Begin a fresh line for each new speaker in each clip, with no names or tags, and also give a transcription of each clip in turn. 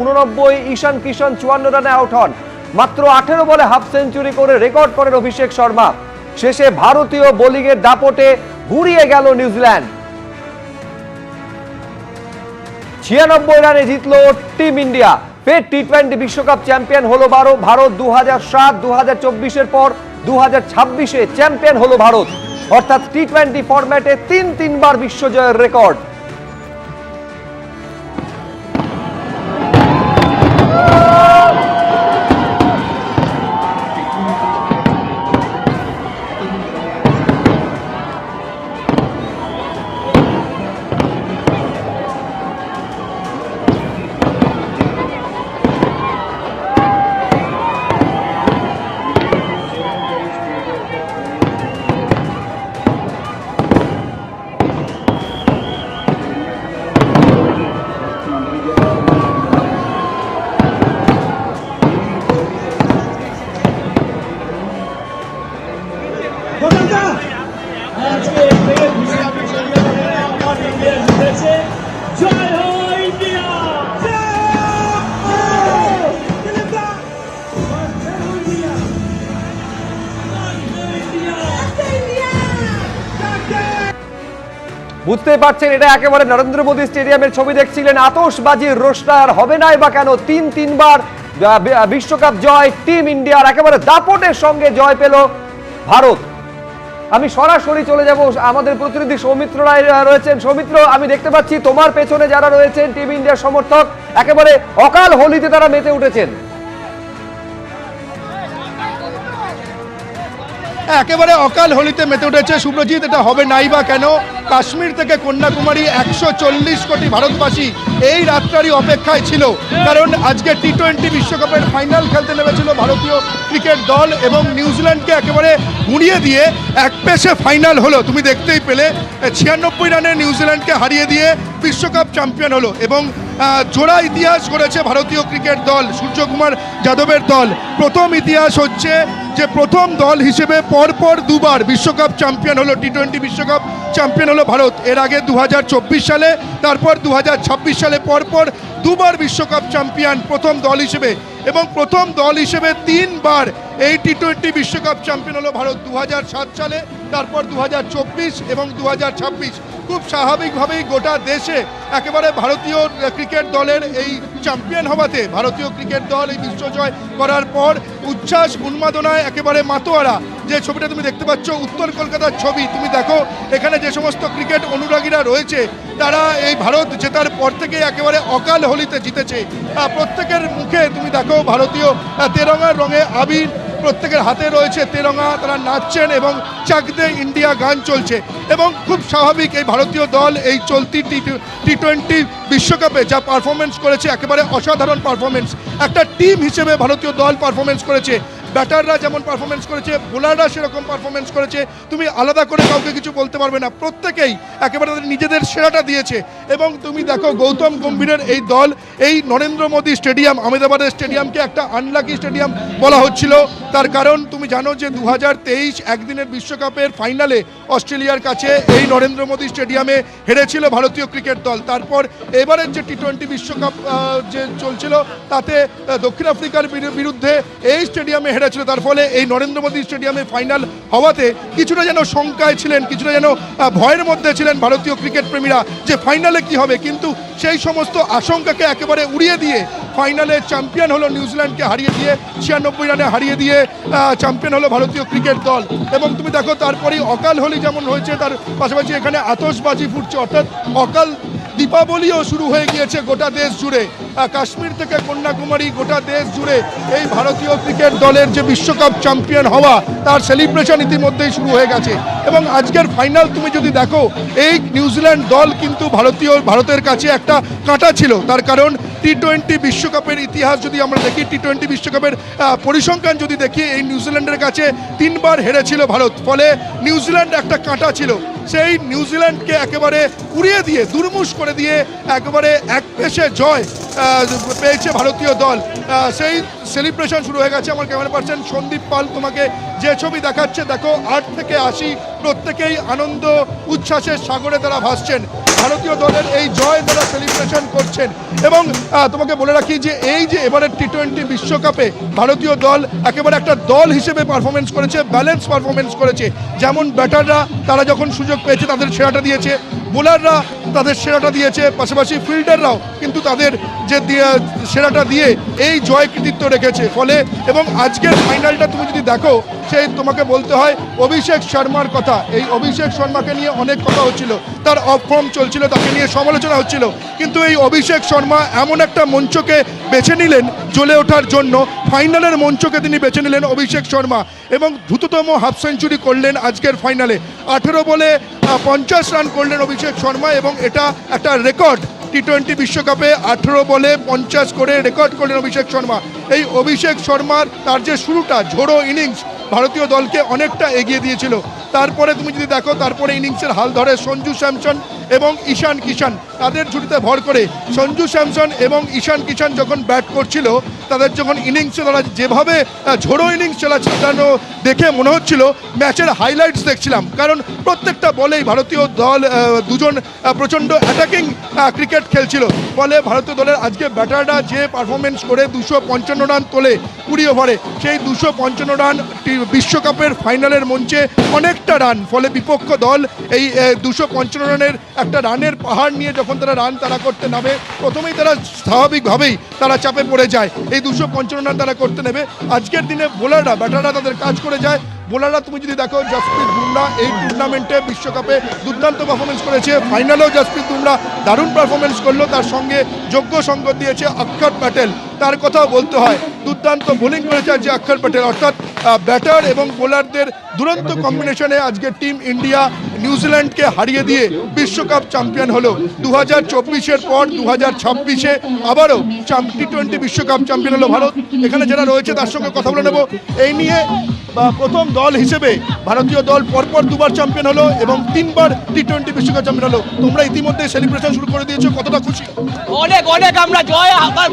89 ঈশান কিষান 54 রানে আউট হন। মাত্র 18 বলে হাফ সেঞ্চুরি করে রেকর্ড করেন অভিষেক শর্মা। শেষে ভারতীয় বোলিংয়ের দাপটে ঘুরিয়ে গেল নিউজিল্যান্ড। 96 রানে জিতল টিম ইন্ডিয়া। ফের টি20 বিশ্বকাপ চ্যাম্পিয়ন হলো ভারত। 2007, 2024-এর পর 2026-এ চ্যাম্পিয়ন হলো ভারত। অর্থাৎ টি20 ফরম্যাটে তিনবার বিশ্বজয়ের রেকর্ড। বুঝতেই পারছেন এটা একেবারে নরেন্দ্র মোদী স্টেডিয়ামের ছবি দেখছিলেন। আতশবাজির রোশনা আর হবে নাই বা কেন, তিনবার বিশ্বকাপ জয় টিম ইন্ডিয়ার। একেবারে দাপটের সঙ্গে জয় পেল ভারত। আমি সরাসরি চলে যাব, আমাদের প্রতিনিধি সৌমিত্র রায় রয়েছেন। সৌমিত্র, আমি দেখতে পাচ্ছি তোমার পেছনে যারা রয়েছেন টিম ইন্ডিয়ার সমর্থক, একেবারে অকাল হোলিতে তারা মেতে উঠেছেন।
একেবারে অকাল হোলিতে মেতে উঠেছে সুব্রজিৎ। এটা হবে নাই বা কেন, কাশ্মীর থেকে কন্যাকুমারী 140 কোটি ভারতবাসী এই রাতটারই অপেক্ষায় ছিল। কারণ আজকে টি20 বিশ্বকাপের ফাইনাল খেলতে নেমেছিল ভারতীয় ক্রিকেট দল এবং নিউজিল্যান্ডকে একেবারে গুঁড়িয়ে দিয়ে এক পেশে ফাইনাল হলো। তুমি দেখতেই পেলে 96 রানে নিউজিল্যান্ডকে হারিয়ে দিয়ে বিশ্বকাপ চ্যাম্পিয়ন হলো এবং জোড়া ইতিহাস করেছে ভারতীয় ক্রিকেট দল, সূর্যকুমার যাদবের দল। প্রথম ইতিহাস হচ্ছে যে প্রথম দল হিসেবে পরপর দুবার বিশ্বকাপ চ্যাম্পিয়ন হলো, টি20 বিশ্বকাপ চ্যাম্পিয়ন হলো ভারত। এর আগে 2024 সালে, তারপর 2026 সালে পরপর দুবার বিশ্বকাপ চ্যাম্পিয়ন প্রথম দল হিসেবে। এবং প্রথম দল হিসেবে তিনবার এই টি20 বিশ্বকাপ চ্যাম্পিয়ন হলো ভারত, 2007 সালে, তারপর 2024 এবং 2026। খুব স্বাভাবিকভাবেই গোটা দেশে একেবারে ভারতীয় ক্রিকেট দলের এই চ্যাম্পিয়ন হওয়াতে, ভারতীয় ক্রিকেট দল এই বিশ্বজয় করার পর উচ্ছ্বাস উন্মাদনায় একেবারে মাতোয়ারা। যে ছবিটা তুমি দেখতে পাচ্ছ উত্তর কলকাতার ছবি, তুমি দেখো এখানে যে সমস্ত ক্রিকেট অনুরাগীরা রয়েছে তারা এই ভারত জেতার পর থেকে একেবারে অকাল হোলিতে জিতেছে। প্রত্যেকের মুখে তুমি দেখো ভারতীয় তেরঙ্গার রঙে আবির, প্রত্যেকের হাতে রয়েছে তেরঙ্গা, তারা নাচছেন এবং চাক দে ইন্ডিয়া গান চলছে। এবং খুব স্বাভাবিক এই ভারতীয় দল এই চলতি টি20 বিশ্বকাপে যা পারফরমেন্স করেছে, একেবারে অসাধারণ পারফরমেন্স। একটা টিম হিসেবে ভারতীয় দল পারফরমেন্স করেছে। ব্যাটাররা যেমন পারফরমেন্স করেছে, বোলাররা সেরকম পারফরমেন্স করেছে। তুমি আলাদা করে কাউকে কিছু বলতে পারবে না, প্রত্যেকেই একেবারে নিজেদের সেরাটা দিয়েছে। এবং তুমি দেখো গৌতম গম্ভীরের এই দল, এই নরেন্দ্র মোদী স্টেডিয়াম, আহমেদাবাদের স্টেডিয়ামকে একটা আনলাকি স্টেডিয়াম বলা হচ্ছিল। তার কারণ তুমি জানো যে 2023 একদিনের বিশ্বকাপের ফাইনালে অস্ট্রেলিয়ার কাছে এই নরেন্দ্র মোদী স্টেডিয়ামে হেরেছিল ভারতীয় ক্রিকেট দল। তারপর এবারের যে টি20 বিশ্বকাপ যে চলছিল তাতে দক্ষিণ আফ্রিকার বিরুদ্ধে এই স্টেডিয়ামে হেরেছিল। তার ফলে এই নরেন্দ্র মোদী স্টেডিয়ামে ফাইনাল হওয়াতে কিছুটা যেন শঙ্কায় ছিলেন, কিছুটা যেন ভয়ের মধ্যে ছিলেন ভারতীয় ক্রিকেট প্রেমীরা যে ফাইনালে কি হবে। কিন্তু সেই সমস্ত আশঙ্কাকে একেবারে উড়িয়ে দিয়ে ফাইনালে চ্যাম্পিয়ন হলো নিউজিল্যান্ডকে হারিয়ে দিয়ে, 96 রানে হারিয়ে দিয়ে চ্যাম্পিয়ন হলো ভারতীয় ক্রিকেট দল। এবং তুমি দেখো তারপরেই অকাল হোলি যেমন হয়েছে, তার পাশাপাশি এখানে আতশবাজি ফুটছে, অর্থাৎ অকাল দীপাবলিও শুরু হয়ে গিয়েছে গোটা দেশ জুড়ে। কাশ্মীর থেকে কন্যাকুমারী গোটা দেশ জুড়ে এই ভারতীয় ক্রিকেট দলের যে বিশ্বকাপ চ্যাম্পিয়ন হওয়া তার সেলিব্রেশন ইতিমধ্যেই শুরু হয়ে গেছে। এবং আজকের ফাইনাল তুমি যদি দেখো, এই নিউজিল্যান্ড দল কিন্তু ভারতের কাছে একটা কাঁটা ছিল। তার কারণ টি20 বিশ্বকাপের ইতিহাস যদি আমরা দেখি, টি20 বিশ্বকাপের পরিসংখ্যান যদি দেখি, এই নিউজিল্যান্ডের কাছে তিনবার হেরেছিল ভারত। ফলে নিউজিল্যান্ড একটা কাঁটা ছিল। সেই নিউজিল্যান্ডকে একেবারে উড়িয়ে দিয়ে, দুর্মুষ করে দিয়ে একেবারে এক পেশে জয় পেয়েছে ভারতীয় দল। সেই সেলিব্রেশন শুরু হয়ে গেছে। আমার ক্যামেরা পার্সন সন্দীপ পাল তোমাকে যে ছবি দেখাচ্ছে, দেখো 8 থেকে 80 প্রত্যেকেই আনন্দ উচ্ছ্বাসের সাগরে তারা ভাসছেন। ভারতীয় দলের এই জয় তারা সেলিব্রেশন করছেন। এবং তোমাকে বলে রাখি যে এই যে এবারের টি-20 বিশ্বকাপে ভারতীয় দল একেবারে একটা দল হিসেবে পারফরমেন্স করেছে, ব্যালেন্স পারফরমেন্স করেছে। যেমন ব্যাটাররা তারা যখন সুযোগ পেয়েছে তাদের সেরাটা দিয়েছে, বোলাররা তাদের সেরাটা দিয়েছে, পাশাপাশি ফিল্ডাররাও কিন্তু তাদের যে সেরাটা দিয়ে এই জয় কৃতিত্ব রেখেছে। ফলে এবং আজকের ফাইনালটা তুমি যদি দেখো, সেই তোমাকে বলতে হয় অভিষেক শর্মার কথা। এই অভিষেক শর্মাকে নিয়ে অনেক কথা হচ্ছিল, তার অফ ফর্ম চলছিল, তাকে নিয়ে সমালোচনা হচ্ছিল, কিন্তু এই অভিষেক শর্মা এমন একটা মঞ্চকে বেছে নিলেন জ্বলে ওঠার জন্য, ফাইনালের মঞ্চকে তিনি বেছে নিলেন অভিষেক শর্মা, এবং দ্রুততম হাফ সেঞ্চুরি করলেন আজকের ফাইনালে। 18 বলে 50 রান করলেন অভিষেক শর্মা, এবং এটা একটা রেকর্ড। টি-20 বিশ্বকাপে 18 বলে 50 করে রেকর্ড করলেন অভিষেক শর্মা। এই অভিষেক শর্মার তার যে শুরুটা, ঝোড়ো ইনিংস ভারতীয় দলকে অনেকটা এগিয়ে দিয়েছিল। তারপরে তুমি যদি দেখো, তারপরে ইনিংসের হাল ধরে সঞ্জু স্যামসন এবং ঈশান কিষান, তাদের ঝুড়িতে ভর করে সঞ্জু স্যামসন এবং ঈশান কিষান যখন ব্যাট করছিল, তাদের যখন ইনিংসে তারা যেভাবে ঝোড়ো ইনিংস চালানো দেখে মনে হচ্ছিল ম্যাচের হাইলাইটস দেখছিলাম। কারণ প্রত্যেকটা বলেই ভারতীয় দল দুজন প্রচণ্ড অ্যাটাকিং ক্রিকেট খেলছিল। ফলে ভারতীয় দলের আজকে ব্যাটাররা যে পারফরমেন্স করে 255 রান তোলে 20 ওভারে, সেই 255 রান বিশ্বকাপের ফাইনালের মঞ্চে অনেকটা রান। ফলে বিপক্ষ দল এই 255 রানের একটা রানের পাহাড় নিয়ে যখন তারা রান তারা করতে নামে, প্রথমেই তারা স্বাভাবিকভাবেই তারা চাপে পড়ে যায়। এই 255 রান তারা করতে নেবে। আজকের দিনে বোলাররা, ব্যাটাররা তাদের কাজ করে যায়। বোলাররা তুমি যদি দেখো, জসপ্রীত বুমরা এই টুর্নামেন্টে বিশ্বকাপে দুর্দান্ত পারফরমেন্স করেছে, ফাইনালেও জসপ্রীত বুমরা দারুণ পারফরমেন্স করলো। তার সঙ্গে যোগ্য সঙ্গ দিয়েছে অক্ষর প্যাটেল, তার কথাও বলতে হয়, দুর্দান্ত বোলিং করেছে আজকে অক্ষর প্যাটেল। অর্থাৎ ব্যাটার এবং বোলারদের দুরন্ত কম্বিনেশনে আজকে টিম ইন্ডিয়া নিউজিল্যান্ডকে হারিয়ে দিয়ে বিশ্বকাপ চ্যাম্পিয়ন হলো। 2024-এর পর 2026-এ আবারও টি-20 বিশ্বকাপ চ্যাম্পিয়ন হলো ভারত। এখানে যারা রয়েছে তার সঙ্গে কথা বলে নেব এই নিয়ে। প্রথম দল হিসেবে ভারতীয় দল পরপর 2বার চ্যাম্পিয়ন হলো এবং 3বার টি-20 বিশ্বকাপ চ্যাম্পিয়ন হলো। তোমরা ইতিমধ্যে সেলিব্রেশন শুরু করে দিয়েছো, কতটা খুশি?
অনেক অনেক আমরা জয় আবার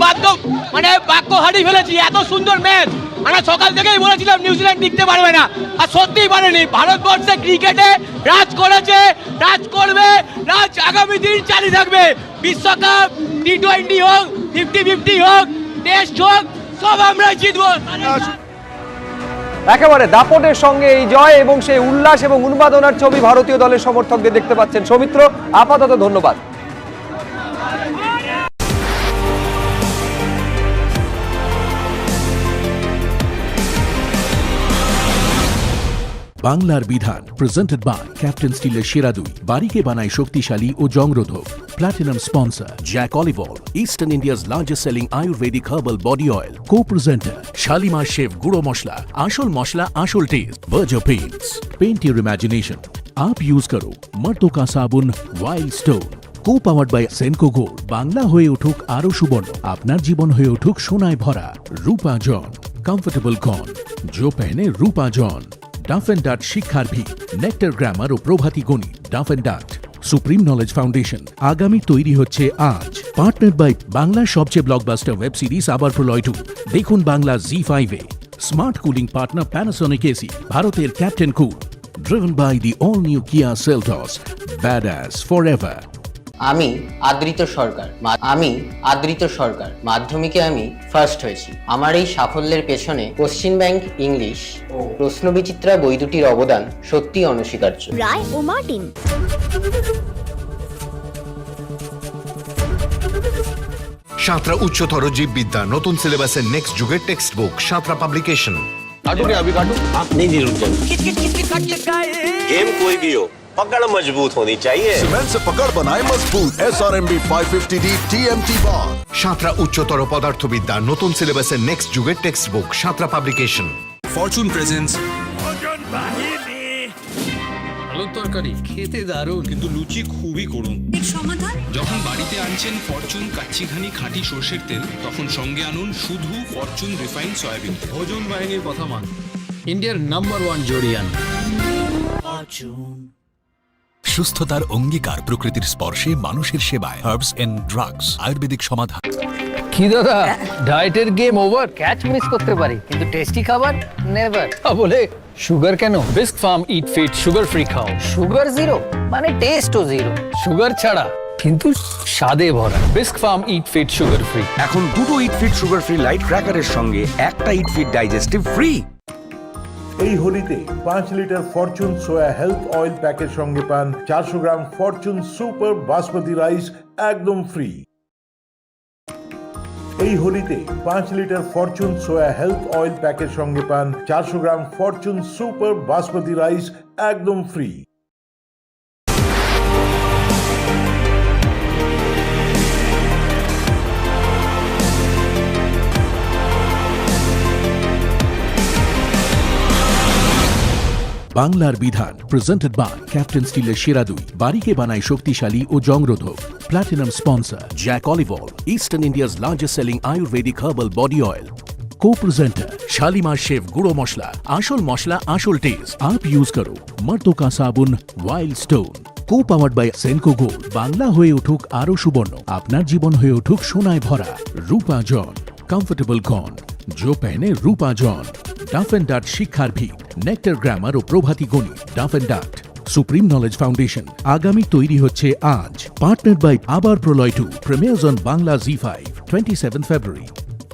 বাক্য হারিয়ে ফেলেছি। এত সুন্দর ম্যাচ, আমরা সকাল থেকেই বলেছিলাম নিউজিল্যান্ড টিকতে পারবে না, আর সত্যিই পারেনি। ভারতবর্ষে ক্রিকেটে রাজ করেছে, রাজ করবে, রাজ আগামী দিন চালিয়ে থাকবে। বিশ্বকাপ, টি-20 হোক, 50-50 হোক, টেস্ট হোক, সব আমরা জিতবো।
একেবারে দাপটের সঙ্গে এই জয় এবং সেই উল্লাস এবং উন্মাদনার ছবি ভারতীয় দলের সমর্থকদের দেখতে পাচ্ছেন। সৌমিত্র, আপাতত ধন্যবাদ।
বাংলার বিধান প্রেজেন্টেড বাই ক্যাপ্টেন স্টিলের সেরা দুই, বাড়িকে বানায় শক্তিশালী ও জংরোধক। Platinum sponsor Jack olive oil, eastern India's largest selling Ayurvedic herbal body oil. Co-presenter Shalimar chef গুঁড়ো মশলা, আসল মশলা আসল taste. Berger Paints, paint your imagination. आप यूज करो मर्दों का साबुन Wild Stone. Co-powered by Senco Gold, Bangla হয়ে উঠুক আরো সুবর্ণ, আপনার জীবন হয়ে উঠুক সোনায় ভরা। রূপা জন, কমফোর্টেবল কন जो पहने Rupa Jon. Duff and Dutt শিক্ষার ভিত, নেক্টার গ্রামার ও প্রভাতী গণিত। Duff and Dutt supreme knowledge foundation, আগামী তৈরি হচ্ছে আজ। পার্টনার বাই বাংলার সবচেয়ে ব্লকবাস্টার ওয়েব সিরিজ আবার প্রলয় 2, দেখুন বাংলা জি5-এ। Smart cooling partner Panasonic AC, ভারতের captain cool. Driven by the all new Kia Seltos, badass forever.
আমি আদৃত সরকার মাধ্যমিকে আমি ফার্স্ট হয়েছি। আমার এই সাফল্যের পেছনে পশ্চিম ব্যাংক ইংলিশ ও প্রশ্নবিচিত্রা বই দুটির অবদান সত্যি অনস্বীকার্য।
রায় ও মার্টিন।
সাঁতরা উচ্চতর জীববিদ্যা নতুন সিলেবাসের নেক্সট যুগের টেক্সট বুক, সাঁতরা পাবলিকেশন।
नहीं रुक जाओ। गेम कोई भी हो, पकड़ मजबूत होनी चाहिए।
सीमेंट से पकड़ बनाए मजबूत SRMB 550D TMT बार।
সাঁতরা উচ্চতর পদার্থবিদ্যা নতুন সিলেবাসের নেক্সট যুগের text book, Santra publication.
Fortune presence.
আলুর তরকারি খেতে দারুণ, কিন্তু লুচি খুবই করুন।
সমাধান,
যখন বাড়িতে আনছেন ফরচুন কাচ্চিঘানি খাঁটি সর্ষের তেল, তখন সঙ্গে আনুন শুধু ফরচুন রিফাইন্ড সয়াবিন। ভোজন বাহিনীর কথা মান, ইন্ডিয়ার নাম্বার 1 জোড়িয়ান।
সুস্থতার অঙ্গীকার, প্রকৃতির স্পর্শে মানুষের সেবায়। হার্বস এন্ড ড্রাগস, আয়ুর্বেদিক সমাধান।
কি দাদা, ডায়েটের গেম ওভার? ক্যাচ মিস করতে পারি কিন্তু টেস্টি খাবার নেভার। বলে সুগার কেন? বিস্ক ফার্ম ইট ফিট সুগার ফ্রি খাও। সুগার জিরো মানে টেস্টও জিরো, সুগার ছাড়া কিন্তু স্বাদে ভরা। বিস্ক ফার্ম ইট ফিট সুগার ফ্রি।
এখন দুটো ইট ফিট সুগার ফ্রি লাইট ক্র্যাকারের সঙ্গে একটা ইট ফিট ডাইজেস্টিভ ফ্রি।
এই হোলিতে 5 লিটার ফরচুন সোয়া হেলথ অয়েল প্যাকের সঙ্গে পান 400 গ্রাম ফরচুন সুপার বাসমতি রাইস একদম ফ্রি। এই হোলিতে 5 লিটার ফরচুন সোয়া হেলথ অয়েল প্যাকের সঙ্গে পান 400 গ্রাম ফরচুন সুপার বাসমতি রাইস একদম ফ্রি।
বাংলার বিধান প্রেজেন্টেড বাই ক্যাপ্টেন স্টিলের সেরা দুই, বাড়িকে বানায় শক্তিশালী ও জংরোধক। Platinum sponsor Jack olive oil, eastern India's largest selling Ayurvedic herbal body oil. Co-presenter Shalimar chef गुड़ो मसला, आसल मसला आसल टेस्ट। आप यूज करो मर्दों का साबुन Wild stone. को-पावर्ड bye सेनको gold. Bangla হয়ে উঠুক আরো সুবর্ণ, আপনার জীবন হয়ে উঠুক সোনায় ভরা। रूपा जॉन कंफर्टेबल कॉर्न, जो पहने Rupa Jon. Duff and Dutt শিক্ষার ভিত, নেক্টার গ্রামার ও প্রভাতী গণিত। Duff and Dutt supreme knowledge foundation, আগামী তৈরি হচ্ছে আজ। পার্টনার বাই আবার Pralay 2 premieres on Bangla Z5 27 February।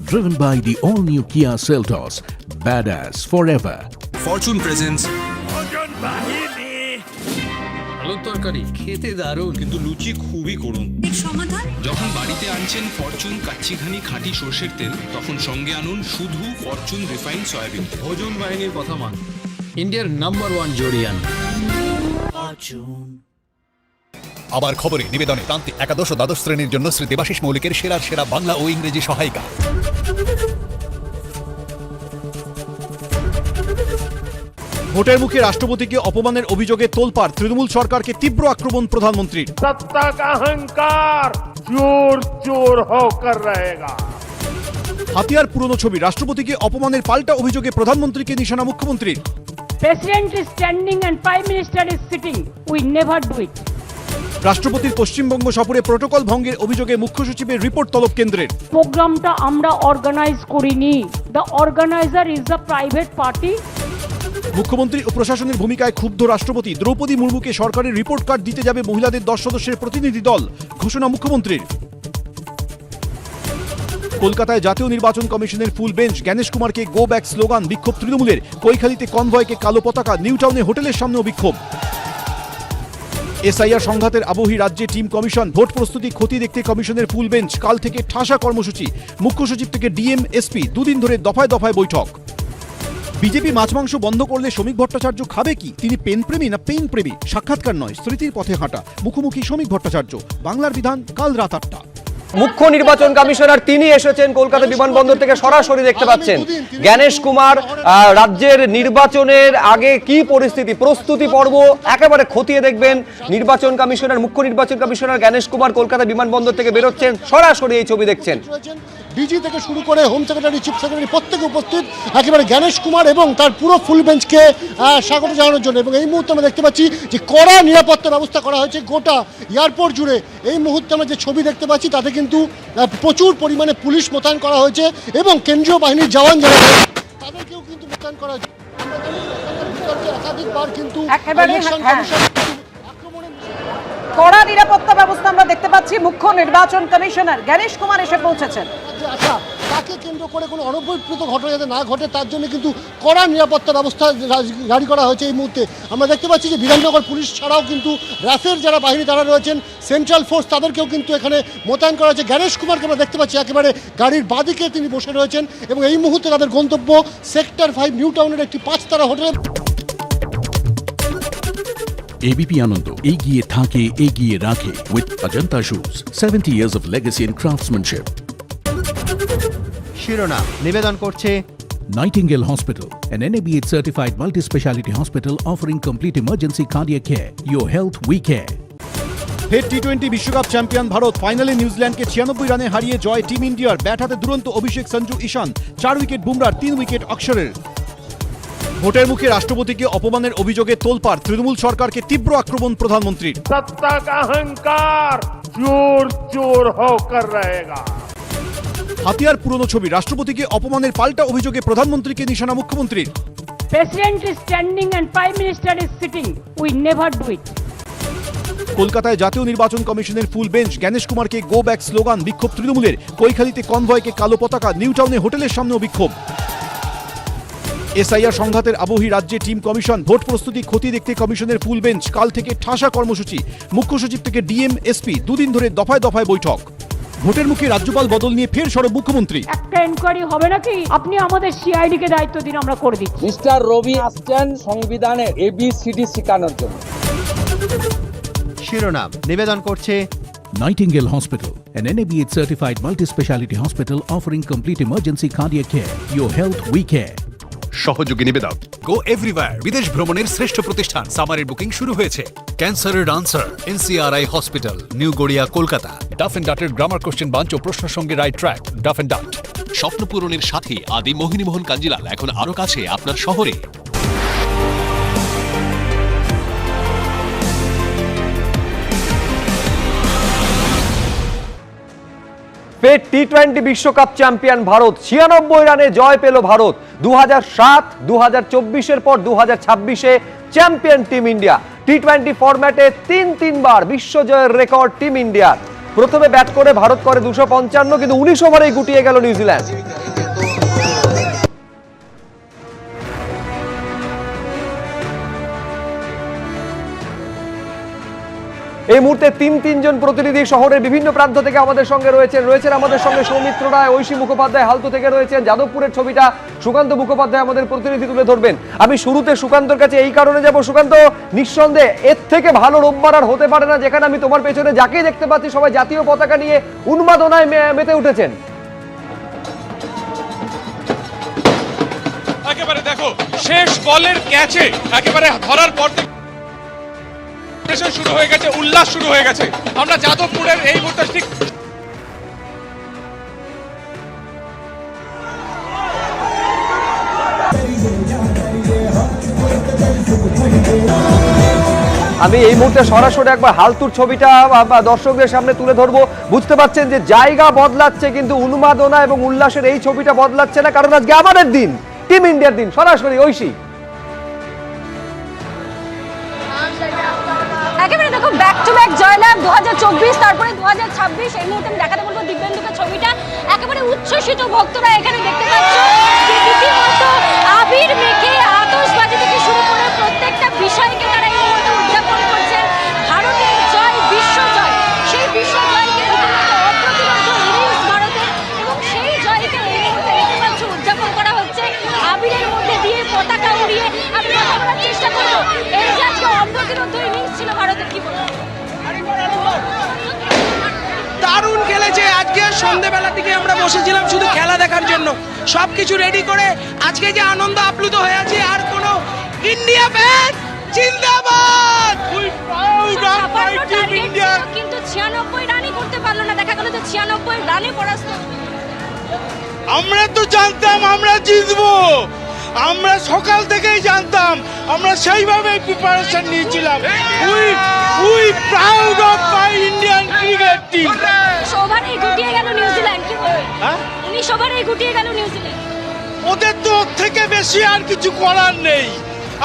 Driven by the all-new Kia Seltos, badass forever.
Fortune presence
আলুর তরকারি খেতে দারুণ, কিন্তু লুচি খুবই করুন।
সমাধান
যখন বাড়িতে আনছেন ফরচুন কাচ্চিঘানি খাঁটি সর্ষের তেল, তখন সঙ্গে আনুন শুধু ফরচুন রিফাইন্ড সয়াবিন। ভোজন বাহিনীর কথা মান, ইন্ডিয়ার নাম্বার 1 জোড়িয়ান।
আবার খবরে নিবেদনে প্রান্তে একাদশ ও দ্বাদশ শ্রেণীর জন্য শ্রী দেবাশিস মৌলিকের সেরা বাংলা ও ইংরেজি সহায়িকা।
ভোটের মুখে রাষ্ট্রপতিকে অপমানের অভিযোগে তোলপাড়, তৃণমূল সরকারকে তীব্র আক্রমণ প্রধানমন্ত্রীর।
सत्ता का अहंकार चोर चोर होकर रहेगा।
হাতিয়ার পুরনো ছবি, রাষ্ট্রপতিকে অপমানের পাল্টা অভিযোগে প্রধানমন্ত্রীকে নিশানা মুখ্যমন্ত্রীর।
President is standing and prime minister is sitting, we never do it.
রাষ্ট্রপতির পশ্চিমবঙ্গ সফরে প্রোটোকল ভঙ্গের অভিযোগে মুখ্য সচিবের রিপোর্ট তলব কেন্দ্রের।
প্রোগ্রামটা আমরা অর্গানাইজ করিনি, the organiser is the private party.
মুখ্যমন্ত্রী ও প্রশাসনের ভূমিকায় ক্ষুব্ধ রাষ্ট্রপতি, দ্রৌপদী মুর্মুকে সরকারের রিপোর্ট কার্ড দিতে যাবে মহিলাদের 10 সদস্যের প্রতিনিধি দল, ঘোষণা মুখ্যমন্ত্রীর। কলকাতায় জাতীয় নির্বাচন কমিশনের ফুল বেঞ্চ, জ্ঞানেশ কুমারকে গো ব্যাক স্লোগান, বিক্ষোভ তৃণমূলের। কৈখালিতে কনভয়কে কালো পতাকা, নিউ টাউনে হোটেলের সামনেও বিক্ষোভ। এসআইআর সংঘাতের আবহে রাজ্যে টিম কমিশন, ভোট প্রস্তুতি খতিয়ে দেখতে কমিশনের ফুল বেঞ্চ। কাল থেকে ঠাসা কর্মসূচি, মুখ্য সচিব থেকে ডিএম এসপি, দুদিন ধরে দফায় দফায় বৈঠক। বিজেপি মাছ মাংস বন্ধ করলে শ্রমিক ভট্টাচার্য খাবে কি? তিনি পেন প্রেমী না পেইন প্রেমী? সাক্ষাৎকার নয়, স্মৃতির পথে হাঁটা। মুখোমুখি শ্রমিক ভট্টাচার্য। বাংলার বিধান কাল রাত 8টা।
মুখ্য নির্বাচন কমিশনার তিনি এসেছেন কলকাতা বিমানবন্দর থেকে, সরাসরি দেখতে পাচ্ছেন জ্ঞানেশ কুমার। রাজ্যের নির্বাচনের আগে কি পরিস্থিতি, প্রস্তুতি পর্ব একেবারে খতিয়ে দেখবেন নির্বাচন কমিশনার, মুখ্য নির্বাচন কমিশনার জ্ঞানেশ কুমার কলকাতা বিমানবন্দর থেকে বেরোচ্ছেন, সরাসরি এই ছবি দেখছেন।
ডিজি থেকে শুরু করে হোম সেক্রেটারি, চিফ সেক্রেটারি প্রত্যেকে উপস্থিত একেবারে জ্ঞানেশ কুমার এবং তার পুরো ফুল বেঞ্চকে স্বাগত জানানোর জন্য। এবং এই মুহূর্তে আমরা দেখতে পাচ্ছি যে কড়া নিরাপত্তা ব্যবস্থা করা হয়েছে গোটা এয়ারপোর্ট জুড়ে। এই মুহূর্তে আমরা যে ছবি দেখতে পাচ্ছি তাতে কিন্তু প্রচুর পরিমাণে পুলিশ মোতায়েন করা হয়েছে এবং কেন্দ্রীয় বাহিনীর জওয়ান যারা তাদেরকেও কিন্তু মোতায়েন করা হয়েছে। একাধিকবার কিন্তু
কড়া নিরাপত্তা ব্যবস্থা আমরা দেখতে পাচ্ছি। মুখ্য নির্বাচন কমিশনার জ্ঞানেশ কুমার এসে পৌঁছেছেন।
আচ্ছা, তাকে কেন্দ্র করে কোনো অনবহিত ঘটনা যাতে না ঘটে তার জন্য কিন্তু কড়া নিরাপত্তা ব্যবস্থা জারি করা হয়েছে। এই মুহূর্তে আমরা দেখতে পাচ্ছি যে বিধাননগর পুলিশ ছাড়াও কিন্তু র্যাফের যারা বাহিনী তারা রয়েছেন, সেন্ট্রাল ফোর্স, তাদেরকেও কিন্তু এখানে মোতায়েন করা হয়েছে। জ্ঞানেশ কুমারকে আমরা দেখতে পাচ্ছি একেবারে গাড়ির বাঁদিকে তিনি বসে রয়েছেন এবং এই মুহূর্তে তাদের গন্তব্য সেক্টর 5 নিউ টাউনের একটি 5 তারা হোটেলে।
एबीपी आनंद एगिए थाके एगिए राखे with Ajanta Shoes, 70 years of legacy and craftsmanship.
শিরোনাম নিবেদন করছে
Nightingale Hospital, an NABH certified multi-speciality hospital offering complete emergency cardiac care. Your health we care.
ফের টি-20 বিশ্বকাপ চ্যাম্পিয়ন ভারত, ফাইনালে নিউজিল্যান্ডকে 96 রানে হারিয়ে জয় টিম ইন্ডিয়ার। ব্যাট হাতে দুরন্ত অভিষেক, সঞ্জু, ঈশান, 4 উইকেট বুমরার, 3 উইকেট অক্ষরের। ভোটের মুখে রাষ্ট্রপতিকে অপমানের অভিযোগে তোলপাড়, তৃণমূল সরকারকে তীব্র আক্রমণ প্রধানমন্ত্রীর।
सत्ता का अहंकार चोर चोर होकर रहेगा।
হাতিয়ার পুরনো ছবি, রাষ্ট্রপতিকে অপমানের পাল্টা অভিযোগে প্রধানমন্ত্রীকে নিশানা মুখ্যমন্ত্রীর।
President is standing and Prime Minister is sitting. We never do it.
কলকাতায় জাতীয় নির্বাচন কমিশনের ফুল বেঞ্চ, জ্ঞানেশ কুমারকে গো ব্যাক স্লোগান, বিক্ষোভ তৃণমূলের। কৈখালিতে কনভয়কে কালো পতাকা, নিউ টাউনে হোটেলের সামনেও বিক্ষোভ। এসআইআর সংঘাতের আবহে রাজ্যে টিম কমিশন, ভোট প্রস্তুতি খতিয়ে দেখতে কমিশনের ফুল বেঞ্চ। কাল থেকে ঠাসা কর্মসূচি, মুখ্য সচিব থেকে ডিএম, এসপি, দুদিন ধরে দফায় দফায় বৈঠক। ভোটের মুখে রাজ্যপাল বদল নিয়ে ফের সরব মুখ্যমন্ত্রী।
একটা এনকোয়ারি হবে নাকি? আপনি আমাদের সিআইডি কে দায়িত্ব দিন, আমরা করে দিচ্ছি।
মিস্টার রবি আসছেন সংবিধানের ABCD শেখানোর জন্য।
শিরোনাম নিবেদন করছে
Nightingale Hospital, an NABH certified multi-speciality hospital offering complete emergency cardiac care. Your health we care.
সহযোগী নিবেদক গো এভরিওয়্যার, বিদেশ ভ্রমণের শ্রেষ্ঠ প্রতিষ্ঠান। সামারের বুকিং শুরু হয়েছে। ক্যান্সারের answer, NCRI hospital, New Garia, Kolkata. Duff and ডাটের গ্রামার কোশ্চেন বাঞ্চ ও প্রশ্ন সঙ্গে right track. Duff and Dutt.
স্বপ্ন পূরণের সাথে আদি মোহিনীমোহন কাঞ্জিলাল এখন আরো কাছে আপনার শহরে।
ফের টি20 বিশ্বকাপ চ্যাম্পিয়ন ভারত। 96 রানে জয় পেল ভারত। 2007, 2024-এর পর 2026-এ চ্যাম্পিয়ন টিম ইন্ডিয়া। টি20 ফরম্যাটে তিনবার বিশ্ব জয়ের রেকর্ড টিম ইন্ডিয়ার। প্রথমে ব্যাট করে ভারত করে 255, কিন্তু 19 ওভারেই গুটিয়ে গেল নিউজিল্যান্ড। এই মুহূর্তে তিনজন প্রতিনিধি শহরের বিভিন্ন প্রান্ত থেকে আমাদের সঙ্গে রয়েছেন আমাদের সঙ্গে সৌমিত্র রায়, ঐশী মুখোপাধ্যায় হালতু থেকে রয়েছেন। যাদবপুরের ছবিটা সুকান্ত মুখোপাধ্যায় আমাদের প্রতিনিধি তুলে ধরবেন। আমি শুরুতে সুকান্তর কাছে এই কারণে যাব, সুকান্ত, নিঃসন্দেহে এর থেকে ভালো রোববার আর হতে পারে না, যেখানে আমি তোমার পেছনে যাকেই দেখতে পাচ্ছি সবাই জাতীয় পতাকা নিয়ে উন্মাদনায় মেতে উঠেছেন।
একেবারে দেখো শেষ বলের ক্যাচে একেবারে ধরার পর শুরু হয়ে গেছে, উল্লাস শুরু হয়ে গেছে। আমরা যাদবপুরের এই মুহূর্তে ঠিক
আমি এই মুহূর্তে সরাসরি একবার হালতুর ছবিটা দর্শকদের সামনে তুলে ধরবো। বুঝতে পারছেন যে জায়গা বদলাচ্ছে, কিন্তু উন্মাদনা এবং উল্লাসের এই ছবিটা বদলাচ্ছে না, কারণ আজকে আমাদের দিন, টিম ইন্ডিয়ার দিন। সরাসরি ঐশী।
একেবারে দেখো, ব্যাক টু ব্যাক জয়লাভ 2024, তারপরে 2026। এই মুহূর্তে আমি দেখাতে বলবো দিব্যেন্দুকে ছবিটা। একেবারে উচ্ছ্বসিত ভক্তরা এখানে দেখতে পাচ্ছ যে রীতিমতো আবির মেখে আতশবাজি থেকে শুরু করে প্রত্যেকটা বিষয়কে তারা এই মুহূর্তে উদযাপন করছেন। ভারতের জয়, বিশ্ব জয়, সেই বিশ্ব জয়কে রীতিমতো অপ্রতিরোধ্য ইনিংস ভারতের, এবং সেই জয়কে এই মুহূর্তে দেখতে পাচ্ছ উদযাপন করা হচ্ছে আবিরের মধ্যে দিয়ে, পতাকা উড়িয়ে। আমি কথা বলার চেষ্টা করবো, এই যে আজকে অপ্রতিরোধ্য ইনিংস ছিল ভারতের, কি বলবো?
দারুণ খেলেছে। আজকে সন্ধ্যেবেলা থেকে আমরা বসেছিলাম শুধু খেলা দেখার জন্য, সবকিছু রেডি করে আজকে যে আনন্দ আপ্লুত হয়ে আছে। আর কোনো ইন্ডিয়া ফ্যান জিন্দাবাদ, we proud of my team India.
কিন্তু 96 রানই করতে পারলো না, দেখা গেল যে 96 রানে পরাস্ত।
আমরা তো জানতাম আমরা জিতবো, আমরা সকাল থেকেই জানতাম, আমরা সেইভাবে প্রিপারেশন নিয়েছিলাম। We proud of my Indian cricket team.
ওভারেই গুটিয়ে গেল নিউজিল্যান্ড, কি বলবেন? 19 ওভারেই গুটিয়ে গেল নিউজিল্যান্ড।
ওদের তো ওর থেকে বেশি আর কিছু করার নেই।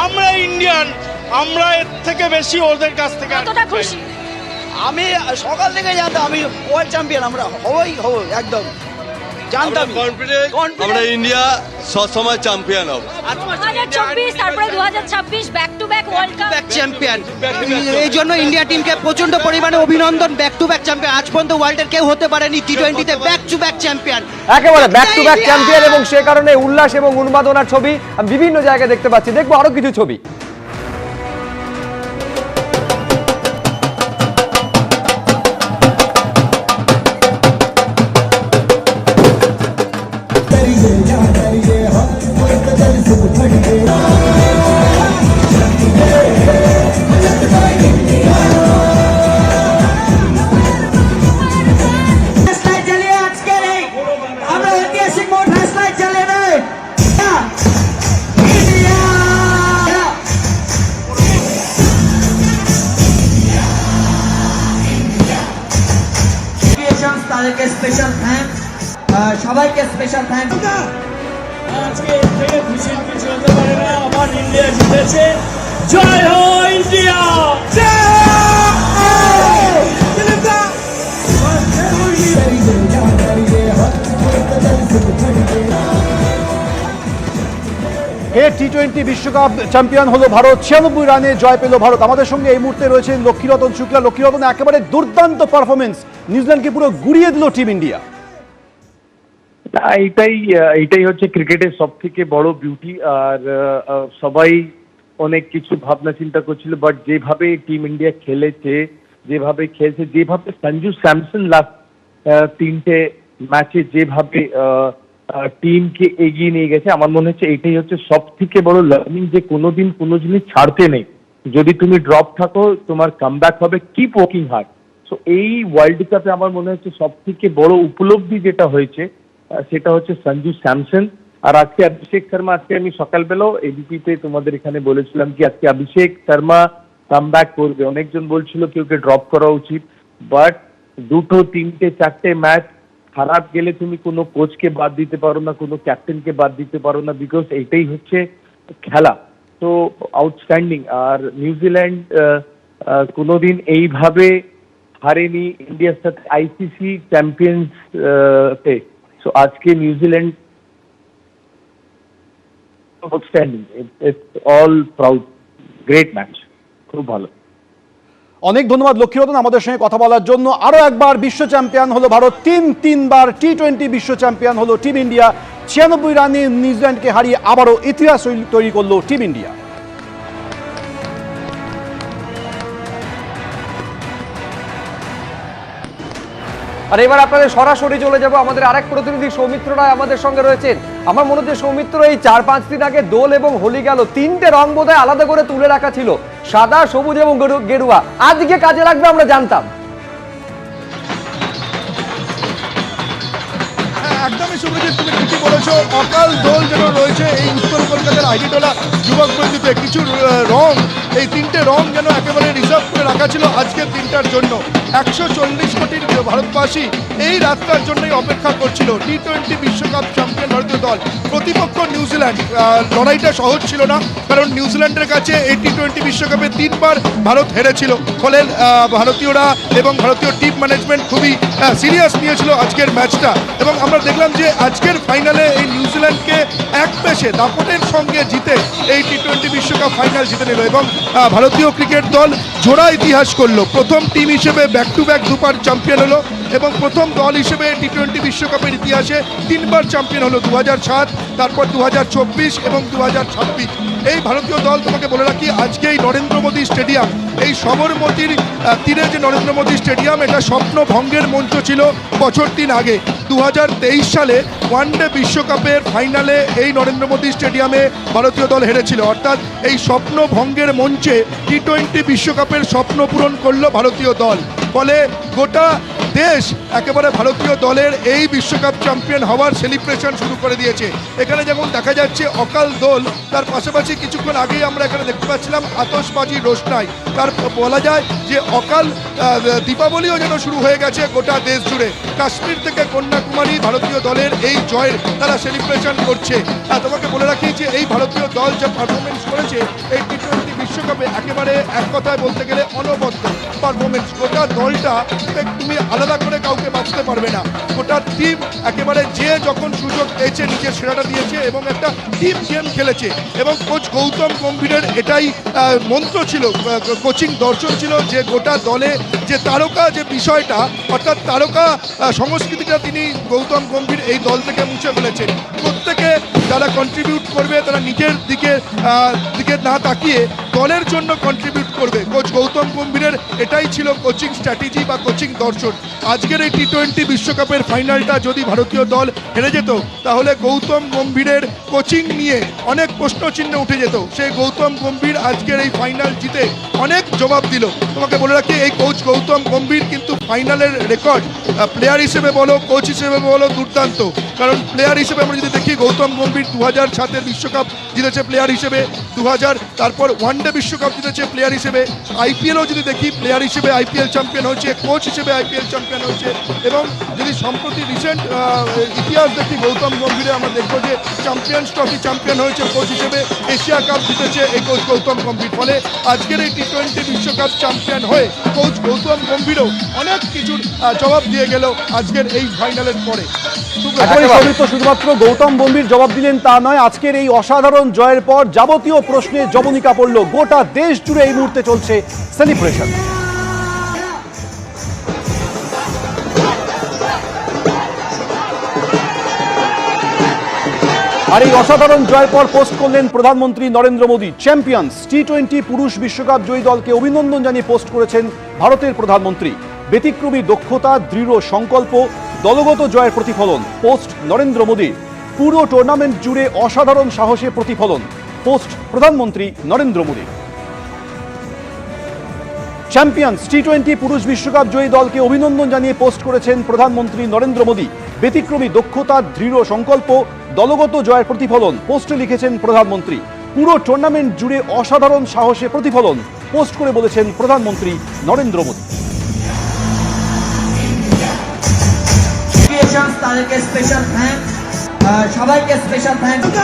আমরা ইন্ডিয়ান, আমরা এর থেকে বেশি ওদের কাছ থেকে।
কতটা খুশি?
আমি সকাল থেকে জানতাম আমি ওয়ার্ল্ড চ্যাম্পিয়ন, আমরা হবই একদম জানতাম।
আমরা ইন্ডিয়া সবসময় চ্যাম্পিয়ন হব।
2024, তারপরে 2026 back to back world cup
champion. এই জন্য ইন্ডিয়া টিমকে প্রচন্ড পরিমাণে অভিনন্দন। ব্যাক টু ব্যাক চ্যাম্পিয়ন, আজ পর্যন্ত ওয়ার্ল্ডের কেউ হতে পারেনি টি20-তে ব্যাক টু ব্যাক চ্যাম্পিয়ন।
একেবারে ব্যাক টু ব্যাক চ্যাম্পিয়ন, এবং সে কারণে উল্লাস এবং উন্মাদনার ছবি আমি বিভিন্ন জায়গায় দেখতে পাচ্ছি। দেখবো আরো কিছু ছবি।
তাদেরকে স্পেশাল থ্যাঙ্কস, সবাইকে স্পেশাল থ্যাঙ্কস। আজকে এর থেকে খুশির কিছু হতে পারে না, আমার ইন্ডিয়া জিতেছে। জয় হো ইন্ডিয়া!
টি20 বিশ্বকাপ চ্যাম্পিয়ন হলো ভারত, 96 রানে জয় পেল ভারত। আমাদের সঙ্গে এই মুহূর্তে রয়েছেন লক্ষ্মীরতন শুক্লা। লক্ষ্মীরতন, একেবারে দুর্দান্ত পারফরমেন্স, নিউজিল্যান্ডকে পুরো গুড়িয়ে দিল টিম ইন্ডিয়া।
এইটাই হচ্ছে ক্রিকেটের সব থেকে বড় বিউটি। আর সবাই অনেক কিছু ভাবনা চিন্তা করছিল, বাট যেভাবে টিম ইন্ডিয়া খেলেছে, যেভাবে খেলছে, যেভাবে সঞ্জু স্যামসন লাস্ট 3টে ম্যাচে যেভাবে টিমকে এগিয়ে নিয়ে গেছে, আমার মনে হচ্ছে এটাই হচ্ছে সব থেকে বড় লার্নিং, যে কোনোদিন কোনো জিনিস ছাড়তে নেই। যদি তুমি ড্রপ থাকো, তোমার কামব্যাক হবে, কিপ ওয়ার্কিং হার্ড। সো এই ওয়ার্ল্ড কাপে আমার মনে হচ্ছে সব থেকে বড় উপলব্ধি যেটা হয়েছে সেটা হচ্ছে সঞ্জু স্যামসন। আর আজকে অভিষেক শর্মা, আজকে আমি সকালবেলাও এবিপিতে তোমাদের এখানে বলেছিলাম কি আজকে অভিষেক শর্মা কামব্যাক করবে। অনেকজন বলছিল কি ওকে ড্রপ করা উচিত, বাট 2, 3, 4টে ম্যাচ খারাপ গেলে তুমি কোনো কোচকে বাদ দিতে পারো না, কোনো ক্যাপ্টেনকে বাদ দিতে পারো না, বিকজ এইটাই হচ্ছে খেলা। তো আউটস্ট্যান্ডিং। আর নিউজিল্যান্ড কোনোদিন এইভাবে হারেনি ইন্ডিয়ার সাথে আইসিসি চ্যাম্পিয়ন্স তে। সো আজকে New Zealand outstanding, it's all proud, great match, খুব ভালো।
অনেক ধন্যবাদ লক্ষ্মীরতন আমাদের সঙ্গে কথা বলার জন্য। আরো একবার বিশ্ব চ্যাম্পিয়ন হলো ভারত, তিনবার টি20 বিশ্ব চ্যাম্পিয়ন হলো টিম ইন্ডিয়া। 96 রানে নিউজিল্যান্ডকে হারিয়ে আবারও ইতিহাস তৈরি করলো টিম ইন্ডিয়া।
আর এবার আপনাদের সরাসরি চলে যাব, আমাদের আরেক প্রতিনিধি সৌমিত্র রায় আমাদের সঙ্গে রয়েছেন। আমার মনে হচ্ছে সৌমিত্র, এই 4-5 দিন আগে দোল এবং হোলি গেল, 3টে রং বোধহয় আলাদা করে তুলে রাখা ছিল, সাদা, সবুজ এবং গেরুয়া। আজকে কাজে লাগবে আমরা জানতাম।
একদমই শুভজিৎ, তুমি ঠিকই বলেছো। অকাল দোল যেন রয়েছে এই উত্তর কলকাতার আইডিটোলা যুবক বন্ধুতে। কিছু রং, এই 3টে রং যেন একেবারে রিজার্ভ করে রাখা ছিল আজকের দিনটার জন্য। 140 কোটির ভারতবাসী এই রাতটার জন্যই অপেক্ষা করছিল। টি20 বিশ্বকাপ চ্যাম্পিয়ন ভারতীয় দল, প্রতিপক্ষ নিউজিল্যান্ড। লড়াইটা সহজ ছিল না, কারণ নিউজিল্যান্ডের কাছে এই টি20 বিশ্বকাপে 3বার ভারত হেরেছিল। ফলে ভারতীয়রা এবং ভারতীয় টিম ম্যানেজমেন্ট খুবই সিরিয়াস নিয়েছিল আজকের ম্যাচটা। এবং আমরা দেখলাম যে আজকের ফাইনালে এই নিউজিল্যান্ডকে এক পেশে দাপটের সঙ্গে জিতে এই টি20 বিশ্বকাপ ফাইনাল জিতে নিল। এবং ভারতীয় ক্রিকেট দল জোড়া ইতিহাস করলো, প্রথম টিম হিসেবে ব্যাক টু ব্যাক 2বার চ্যাম্পিয়ন হলো এবং প্রথম দল হিসেবে টি20 বিশ্বকাপের ইতিহাসে 3বার চ্যাম্পিয়ন হলো, 2007, তারপর 2024 এবং 2026। এই ভারতীয় দল, তোমাকে বলে রাখি, আজকে এই নরেন্দ্র মোদী স্টেডিয়াম, এই সবরমতীর তীরে যে নরেন্দ্র মোদী স্টেডিয়াম, এটা স্বপ্ন ভঙ্গের মঞ্চ ছিল বছর 3 আগে। 2023 সালে ওয়ানডে বিশ্বকাপের ফাইনালে এই নরেন্দ্র মোদী স্টেডিয়ামে ভারতীয় দল হেরেছিল। অর্থাৎ এই স্বপ্ন ভঙ্গের মঞ্চে টি20 বিশ্বকাপের স্বপ্ন পূরণ করলো ভারতীয় দল। ফলে গোটা দেশ একেবারে ভারতীয় দলের এই বিশ্বকাপ চ্যাম্পিয়ন হওয়ার সেলিব্রেশন শুরু করে দিয়েছে। এখানে যেমন দেখা যাচ্ছে অকাল দোল, তার পাশাপাশি কিছুক্ষণ আগেই আমরা এখানে দেখতে পাচ্ছিলাম আতশবাজি রোশনাই। তার বলা যায় যে অকাল দীপাবলিও যেন শুরু হয়ে গেছে গোটা দেশ জুড়ে। কাশ্মীর থেকে কন্যাকুমারী ভারতীয় দলের এই জয়ের তারা সেলিব্রেশন করছে। আর তোমাকে বলে রাখি যে এই ভারতীয় দল যে পারফরমেন্স করেছে এই টি20 বিশ্বকাপে, একেবারে এক কথায় বলতে গেলে অনবদ্য পারফরমেন্স। গোটা দলটা তুমি আলাদা করে কাউকে বাঁচতে পারবে না। গোটা টিম একেবারে যে যখন সুযোগ পেয়েছে নিজের সেরাটা দিয়েছে এবং একটা টিম গেম খেলেছে। এবং কোচ গৌতম গম্ভীরের এটাই মন্ত্র ছিল, কোচিং দর্শন ছিল, যে গোটা দলে যে তারকা যে বিষয়টা, অর্থাৎ তারকা সংস্কৃতিটা তিনি গৌতম গম্ভীর এই দল থেকে মুছে ফেলেছেন। প্রত্যেকে যারা কন্ট্রিবিউট করবে তারা নিজের দিকে না তাকিয়ে দলের জন্য কন্ট্রিবিউট করবে। কোচ গৌতম গম্ভীরের এটাই ছিল কোচিং স্ট্র্যাটেজি বা কোচিং দর্শন। আজকের এই টি20 বিশ্বকাপের ফাইনালটা যদি ভারতীয় দল হেরে যেত, তাহলে গৌতম গম্ভীরের কোচিং নিয়ে অনেক প্রশ্নচিহ্ন উঠে যেত। সেই গৌতম গম্ভীর আজকের এই ফাইনাল জিতে অনেক জবাব দিল। তোমাকে বলে রাখি, এই কোচ গৌতম গম্ভীর কিন্তু ফাইনালের রেকর্ড প্লেয়ার হিসেবে বলো, কোচ হিসেবে বলো, দুর্দান্ত। কারণ প্লেয়ার হিসেবে আমরা যদি দেখি, গৌতম গম্ভীর 2007-এর বিশ্বকাপ জিতেছে প্লেয়ার হিসেবে, 2000 তারপর ওয়ানডে বিশ্বকাপ জিতেছে প্লেয়ার হিসেবে, আইপিএলও যদি দেখি প্লেয়ার হিসেবে আইপিএল চ্যাম্পিয়ন হয়েছে, কোচ হিসেবে আইপিএল চ্যাম্পিয়ন হয়েছে। এবং যদি সম্প্রতি রিসেন্ট ইতিহাস দেখি গৌতম গম্ভীরে, আমরা দেখবো যে চ্যাম্পিয়ন্স ট্রফি চ্যাম্পিয়ন হয়েছে কোচ হিসেবে, এশিয়া কাপ জিতেছে এই কোচ গৌতম গম্ভীর। ফলে আজকের এই টি-20 বিশ্বকাপ চ্যাম্পিয়ন হয়ে কোচ গৌতম গম্ভীরও অনেক কিছুর জবাব দিয়ে গেল আজকের এই ফাইনালের পরে।
শুধুমাত্র গৌতম গম্ভীর জবাব দিলেন তা নয়, আজকের এই অসাধারণ জয়ের পর যাবতীয় প্রশ্নে জবনিকা পড়ল। গোটা দেশ জুড়ে এই মুহূর্তে চলছে সেলিব্রেশন। আর এই অসাধারণ জয়ের পর পোস্ট করলেন প্রধানমন্ত্রী নরেন্দ্র মোদী। চ্যাম্পিয়ন্স টি-20 পুরুষ বিশ্বকাপ জয়ী দলকে অভিনন্দন জানিয়ে পোস্ট করেছেন ভারতের প্রধানমন্ত্রী। ব্যতিক্রমী দক্ষতা, দৃঢ় সংকল্প, দলগত জয়ের প্রতিফলন, পোস্ট নরেন্দ্র মোদী। পুরো টুর্নামেন্ট জুড়ে অসাধারণ সাহসে প্রতিফলন, পোস্ট প্রধানমন্ত্রী নরেন্দ্র মোদী। চ্যাম্পিয়ন্স টি-20 পুরুষ বিশ্বকাপ জয়ী দলকে অভিনন্দন জানিয়ে পোস্ট করেছেন প্রধানমন্ত্রী নরেন্দ্র মোদী। ব্যতিক্রমী দক্ষতা, দৃঢ় সংকল্প, দলগত জয়ের প্রতিফলন, পোস্টে লিখেছেন প্রধানমন্ত্রী। পুরো টুর্নামেন্ট জুড়ে অসাধারণ সাহসে প্রতিফলন, পোস্ট করে বলেছেন প্রধানমন্ত্রী নরেন্দ্র মোদী।
তাদেরকে স্পেশাল থ্যাঙ্কস, সবাইকে স্পেশাল থ্যাঙ্কস।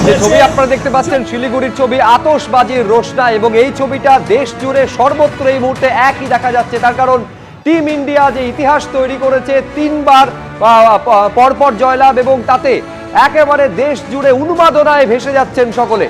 যে ছবি আপনারা দেখতে পাচ্ছেন শিলিগুড়ির ছবি, আতশবাজির রোশনা, এবং এই ছবিটা দেশ জুড়ে সর্বত্র এই মুহূর্তে একই দেখা যাচ্ছে। তার কারণ টিম ইন্ডিয়া যে ইতিহাস তৈরি করেছে, 3 বার পরপর জয়লাভ, এবং তাতে একেবারে দেশ জুড়ে উন্মাদনায় ভেসে যাচ্ছেন সকলে।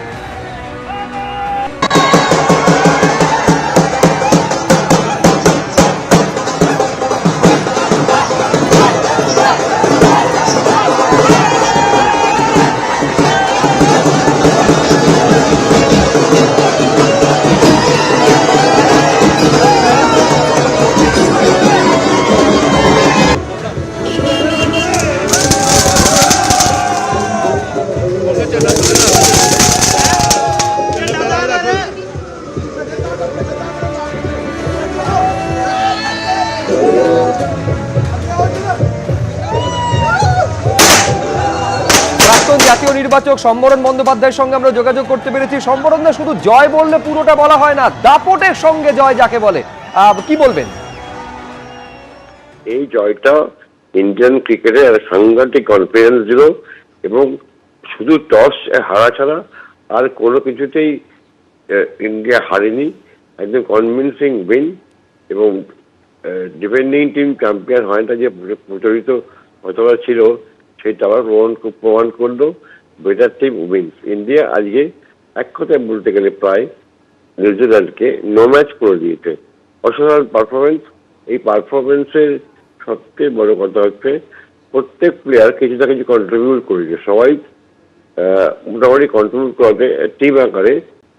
জাতীয় নির্বাচক সম্বরণ বন্দ্যোপাধ্যায়ের সঙ্গে আমরা যোগাযোগ করতে পেরেছি। সম্বরণ দা, শুধু জয় বললে পুরোটা বলা হয় না, দাপটের সঙ্গে জয় যাকে বলে, কি বলবেন?
এই জয়টা ইন্ডিয়ান ক্রিকেটে একটা সাংঘাতিক কনফিডেন্স দিল, এবং শুধু টস হারা ছাড়া আর কোনো কিছুতেই ইন্ডিয়া হারেনি। একদম কনভিনসিং উইন, এবং ডিফেন্ডিং টিম চ্যাম্পিয়ন হয় না যে প্রচলিত কতটা ছিল, সেটা আবার প্রমাণ করলো। Better team wins. ইন্ডিয়া আজকে এক কথায় বলতে গেলে প্রায় নিউজিল্যান্ডকে নো ম্যাচ করে দিয়েছে। অসাধারণ পারফরমেন্স। এই পারফরমেন্সের সবচেয়ে বড় কথা হচ্ছে প্রত্যেক প্লেয়ার কিছু না কিছু কন্ট্রিবিউট করেছে। সবাই মোটামুটি কন্ট্রিবিউট করাতে টিম আকারে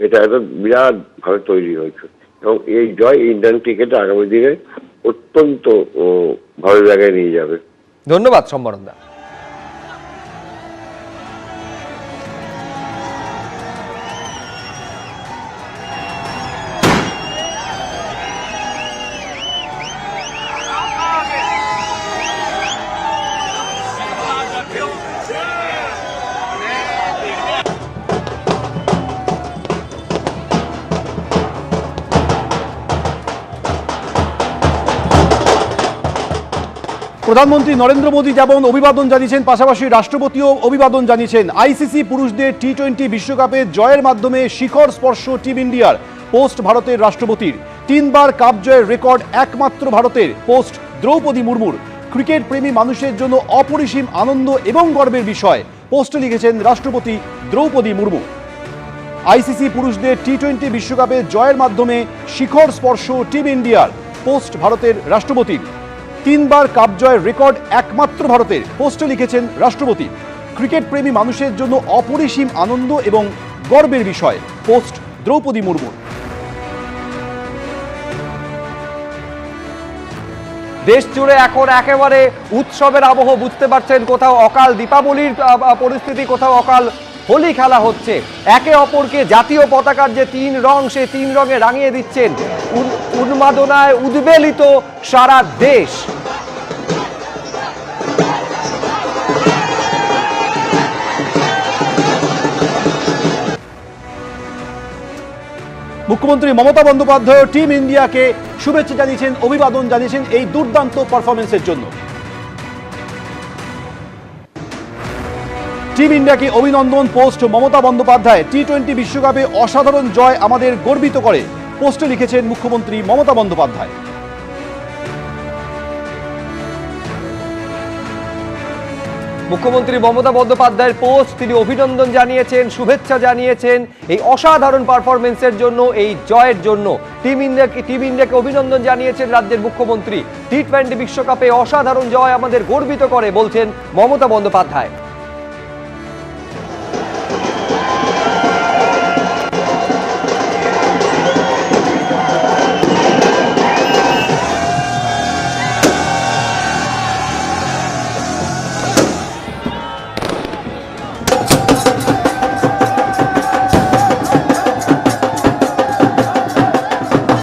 এটা একটা বিরাট ভাবে তৈরি হয়েছে, এবং এই জয় ইন্ডিয়ান ক্রিকেটে আগামী দিনে অত্যন্ত ভালো জায়গায় নিয়ে যাবে।
ধন্যবাদ সম্বরণ দা।
প্রধানমন্ত্রী নরেন্দ্র মোদী যেমন অভিবাদন জানিয়েছেন, পাশাপাশি রাষ্ট্রপতিও অভিবাদন জানিয়েছেন। আইসিসি পুরুষদের টি-20 বিশ্বকাপে জয়ের মাধ্যমে শিখর স্পর্শ টিম ইন্ডিয়ার, পোস্ট ভারতের রাষ্ট্রপতির। 3 বার কাপ জয়ের রেকর্ড একমাত্র ভারতের, পোস্ট দ্রৌপদী মুর্মুর। ক্রিকেট প্রেমী মানুষের জন্য অপরিসীম আনন্দ এবং গর্বের বিষয়, পোস্টে লিখেছেন রাষ্ট্রপতি দ্রৌপদী মুর্মু। আইসিসি পুরুষদের টি-20 বিশ্বকাপে জয়ের মাধ্যমে শিখর স্পর্শ টিম ইন্ডিয়ার, পোস্ট ভারতের রাষ্ট্রপতির। 3 বার কাপ জয়ের রেকর্ড একমাত্র ভারতের, পোস্টে লিখেছেন রাষ্ট্রপতি। ক্রিকেট প্রেমী মানুষের জন্য অপরিসীম আনন্দ এবং গর্বের বিষয়, পোস্ট দ্রৌপদী মুর্মু।
দেশ জুড়ে এখন একেবারে উৎসবের আবহ বুঝতে পারছেন। কোথাও অকাল দীপাবলির পরিস্থিতি, কোথাও অকাল হোলি খেলা হচ্ছে, একে অপরকে জাতীয় পতাকার যে 3 রং সেই 3 রঙে রাঙিয়ে দিচ্ছেন। উন্মাদনায় উদ্বেলিত সারা দেশ।
মুখ্যমন্ত্রী মমতা বন্দ্যোপাধ্যায় টিম ইন্ডিয়াকে শুভেচ্ছা জানিয়েছেন, অভিবাদন জানিয়েছেন এই দুর্দান্ত পারফরমেন্সের জন্য। টিম ইন্ডিয়াকে অভিনন্দন পোস্ট মমতা বন্দ্যোপাধ্যায়। টি-20 বিশ্বকাপে অসাধারণ জয় আমাদের গর্বিত করে, পোস্টে লিখেছেন মুখ্যমন্ত্রী মমতা বন্দ্যোপাধ্যায়।
মুখ্যমন্ত্রী মমতা বন্দ্যোপাধ্যায়ের পোস্ট, তিনি অভিনন্দন জানিয়েছেন, শুভেচ্ছা জানিয়েছেন এই অসাধারণ পারফরমেন্সের জন্য, এই জয়ের জন্য। টিম ইন্ডিয়াকে অভিনন্দন জানিয়েছেন রাজ্যের মুখ্যমন্ত্রী। টি-20 বিশ্বকাপে অসাধারণ জয় আমাদের গর্বিত করে বলছেন মমতা বন্দ্যোপাধ্যায়।